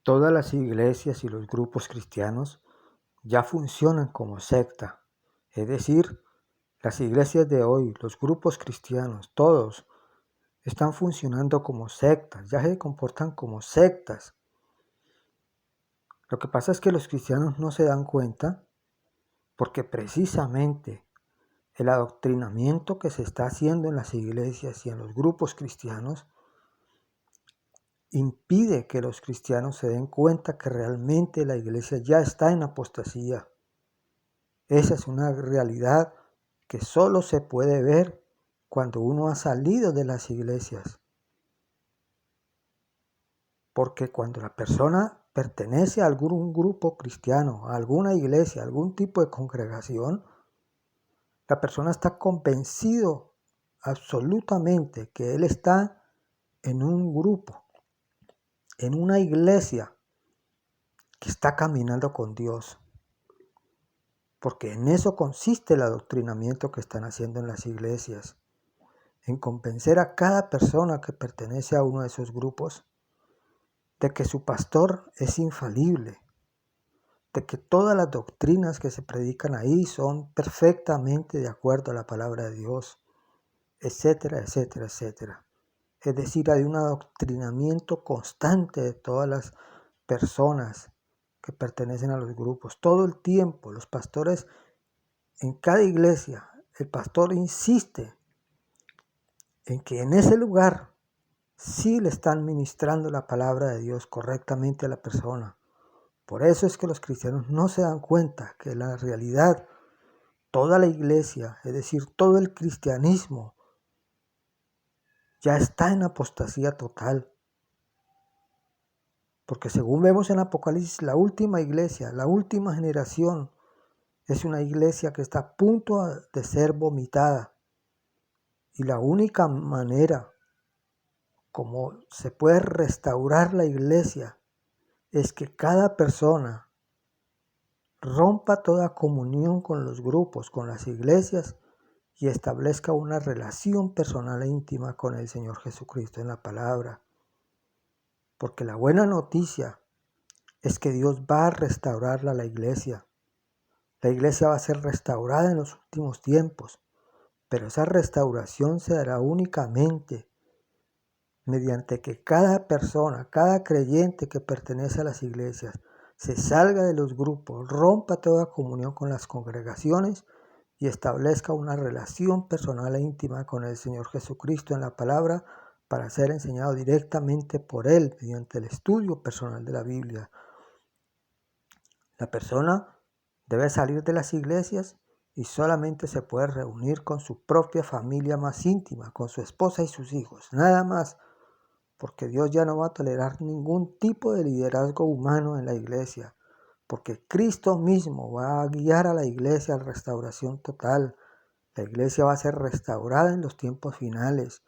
Todas las iglesias y los grupos cristianos ya funcionan como secta. Es decir, las iglesias de hoy, los grupos cristianos, todos están funcionando como sectas, ya se comportan como sectas. Lo que pasa es que los cristianos no se dan cuenta porque precisamente el adoctrinamiento que se está haciendo en las iglesias y en los grupos cristianos impide que los cristianos se den cuenta que realmente la iglesia ya está en apostasía. Esa es una realidad que solo se puede ver cuando uno ha salido de las iglesias. Porque cuando la persona pertenece a algún grupo cristiano, a alguna iglesia, a algún tipo de congregación, la persona está convencido absolutamente que él está en un grupo, en una iglesia que está caminando con Dios. Porque en eso consiste el adoctrinamiento que están haciendo en las iglesias, en convencer a cada persona que pertenece a uno de esos grupos de que su pastor es infalible, de que todas las doctrinas que se predican ahí son perfectamente de acuerdo a la palabra de Dios, etcétera, etcétera, etcétera. Es decir, hay un adoctrinamiento constante de todas las personas que pertenecen a los grupos. Todo el tiempo, los pastores en cada iglesia, el pastor insiste en que en ese lugar sí le están ministrando la palabra de Dios correctamente a la persona. Por eso es que los cristianos no se dan cuenta que la realidad, toda la iglesia, es decir, todo el cristianismo, ya está en apostasía total. Porque según vemos en Apocalipsis, la última iglesia, la última generación, es una iglesia que está a punto de ser vomitada. Y la única manera como se puede restaurar la iglesia es que cada persona rompa toda comunión con los grupos, con las iglesias y establezca una relación personal e íntima con el Señor Jesucristo en la palabra. Porque la buena noticia es que Dios va a restaurar la iglesia. La iglesia va a ser restaurada en los últimos tiempos, pero esa restauración se dará únicamente mediante que cada persona, cada creyente que pertenece a las iglesias, se salga de los grupos, rompa toda comunión con las congregaciones y establezca una relación personal e íntima con el Señor Jesucristo en la palabra para ser enseñado directamente por Él mediante el estudio personal de la Biblia. La persona debe salir de las iglesias y solamente se puede reunir con su propia familia más íntima, con su esposa y sus hijos, nada más. Porque Dios ya no va a tolerar ningún tipo de liderazgo humano en la iglesia, porque Cristo mismo va a guiar a la iglesia a la restauración total. La iglesia va a ser restaurada en los tiempos finales,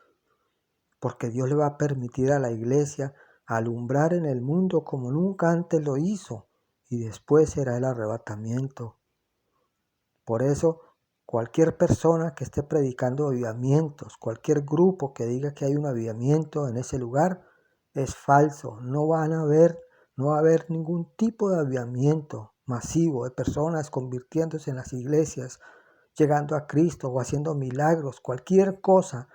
porque Dios le va a permitir a la iglesia alumbrar en el mundo como nunca antes lo hizo, y después será el arrebatamiento. Por eso, cualquier persona que esté predicando avivamientos, cualquier grupo que diga que hay un avivamiento en ese lugar, es falso. No va a haber ningún tipo de avivamiento masivo de personas convirtiéndose en las iglesias, llegando a Cristo o haciendo milagros, cualquier cosa.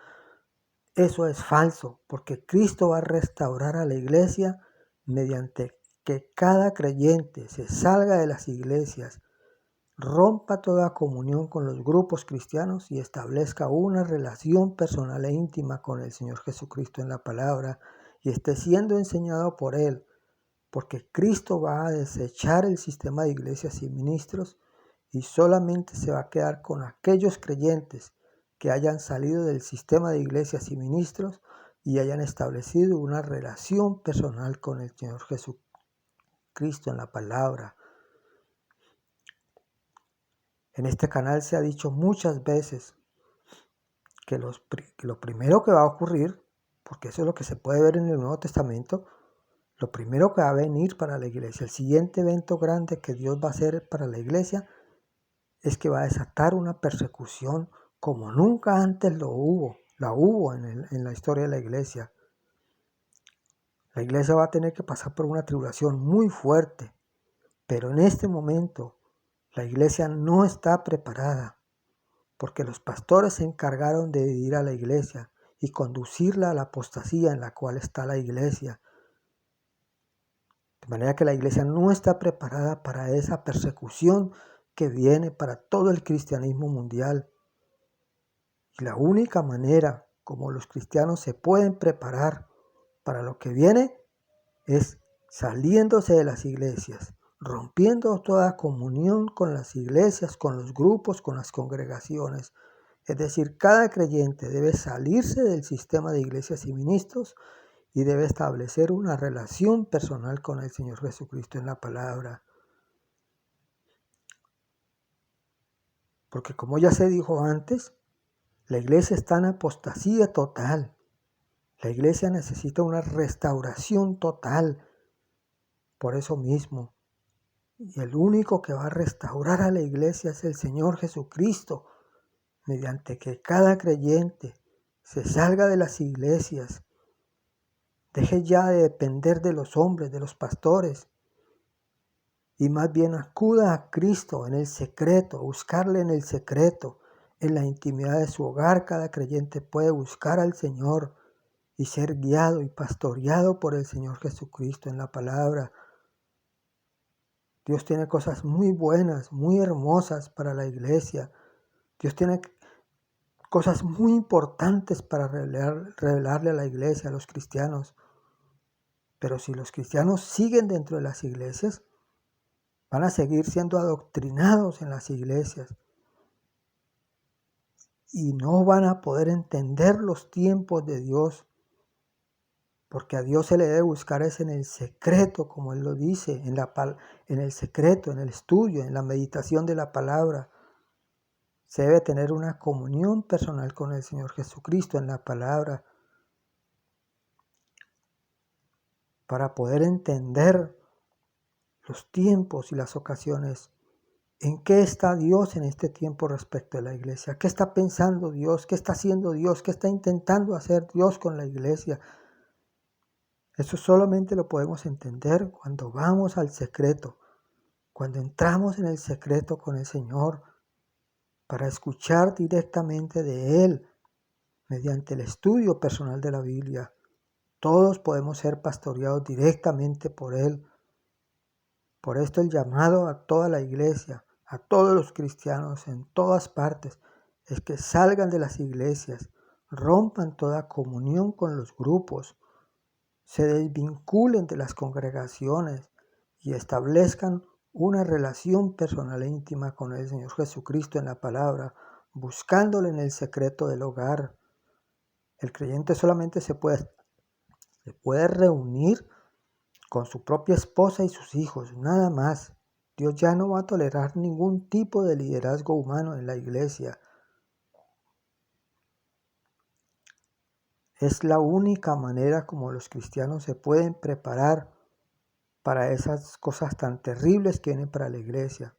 Eso es falso, porque Cristo va a restaurar a la iglesia mediante que cada creyente se salga de las iglesias, rompa toda comunión con los grupos cristianos y establezca una relación personal e íntima con el Señor Jesucristo en la palabra y esté siendo enseñado por Él, porque Cristo va a desechar el sistema de iglesias y ministros y solamente se va a quedar con aquellos creyentes que hayan salido del sistema de iglesias y ministros y hayan establecido una relación personal con el Señor Jesucristo en la palabra. En este canal se ha dicho muchas veces que lo primero que va a ocurrir, porque eso es lo que se puede ver en el Nuevo Testamento, lo primero que va a venir para la iglesia, el siguiente evento grande que Dios va a hacer para la iglesia, es que va a desatar una persecución como nunca antes la hubo en la historia de la iglesia. La iglesia va a tener que pasar por una tribulación muy fuerte, pero en este momento la iglesia no está preparada, porque los pastores se encargaron de dividir a la iglesia y conducirla a la apostasía en la cual está la iglesia. De manera que la iglesia no está preparada para esa persecución que viene para todo el cristianismo mundial. Y la única manera como los cristianos se pueden preparar para lo que viene es saliéndose de las iglesias, rompiendo toda comunión con las iglesias, con los grupos, con las congregaciones. Es decir, cada creyente debe salirse del sistema de iglesias y ministros y debe establecer una relación personal con el Señor Jesucristo en la palabra. Porque como ya se dijo antes, la iglesia está en apostasía total. La iglesia necesita una restauración total. Por eso mismo, y el único que va a restaurar a la iglesia es el Señor Jesucristo, mediante que cada creyente se salga de las iglesias, deje ya de depender de los hombres, de los pastores, y más bien acuda a Cristo en el secreto, buscarle en el secreto, en la intimidad de su hogar. Cada creyente puede buscar al Señor y ser guiado y pastoreado por el Señor Jesucristo en la palabra. Dios tiene cosas muy buenas, muy hermosas para la iglesia. Dios tiene cosas muy importantes para revelarle a la iglesia, a los cristianos. Pero si los cristianos siguen dentro de las iglesias, van a seguir siendo adoctrinados en las iglesias y no van a poder entender los tiempos de Dios, porque a Dios se le debe buscar es en el secreto, como Él lo dice, en el secreto, en el estudio, en la meditación de la palabra. Se debe tener una comunión personal con el Señor Jesucristo en la palabra para poder entender los tiempos y las ocasiones. ¿En qué está Dios en este tiempo respecto de la iglesia? ¿Qué está pensando Dios? ¿Qué está haciendo Dios? ¿Qué está intentando hacer Dios con la iglesia? Eso solamente lo podemos entender cuando vamos al secreto, cuando entramos en el secreto con el Señor para escuchar directamente de Él mediante el estudio personal de la Biblia. Todos podemos ser pastoreados directamente por Él. Por esto el llamado a toda la iglesia, a todos los cristianos en todas partes, es que salgan de las iglesias, rompan toda comunión con los grupos, se desvinculen de las congregaciones y establezcan una relación personal e íntima con el Señor Jesucristo en la palabra, buscándole en el secreto del hogar. El creyente solamente se puede reunir con su propia esposa y sus hijos, nada más. Dios ya no va a tolerar ningún tipo de liderazgo humano en la iglesia. Es la única manera como los cristianos se pueden preparar para esas cosas tan terribles que vienen para la iglesia.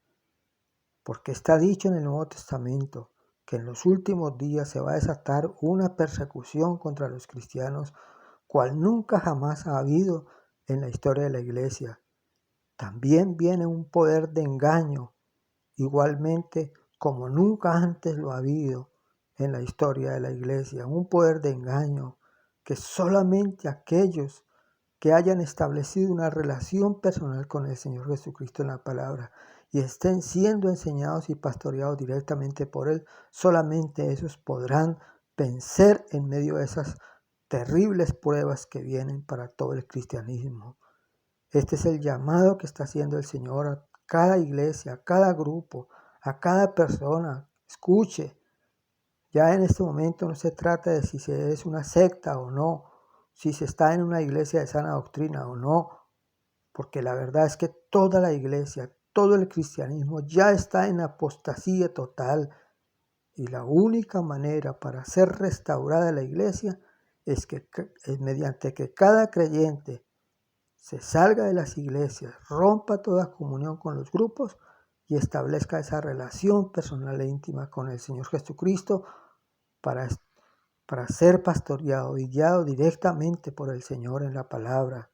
Porque está dicho en el Nuevo Testamento que en los últimos días se va a desatar una persecución contra los cristianos, cual nunca jamás ha habido en la historia de la iglesia. También viene un poder de engaño, igualmente como nunca antes lo ha habido en la historia de la iglesia. Un poder de engaño que solamente aquellos que hayan establecido una relación personal con el Señor Jesucristo en la palabra y estén siendo enseñados y pastoreados directamente por Él, solamente esos podrán vencer en medio de esas terribles pruebas que vienen para todo el cristianismo. Este es el llamado que está haciendo el Señor a cada iglesia, a cada grupo, a cada persona. Escuche, ya en este momento no se trata de si se es una secta o no, si se está en una iglesia de sana doctrina o no, porque la verdad es que toda la iglesia, todo el cristianismo ya está en apostasía total y la única manera para ser restaurada la iglesia es mediante que cada creyente se salga de las iglesias, rompa toda comunión con los grupos y establezca esa relación personal e íntima con el Señor Jesucristo para para ser pastoreado y guiado directamente por el Señor en la palabra,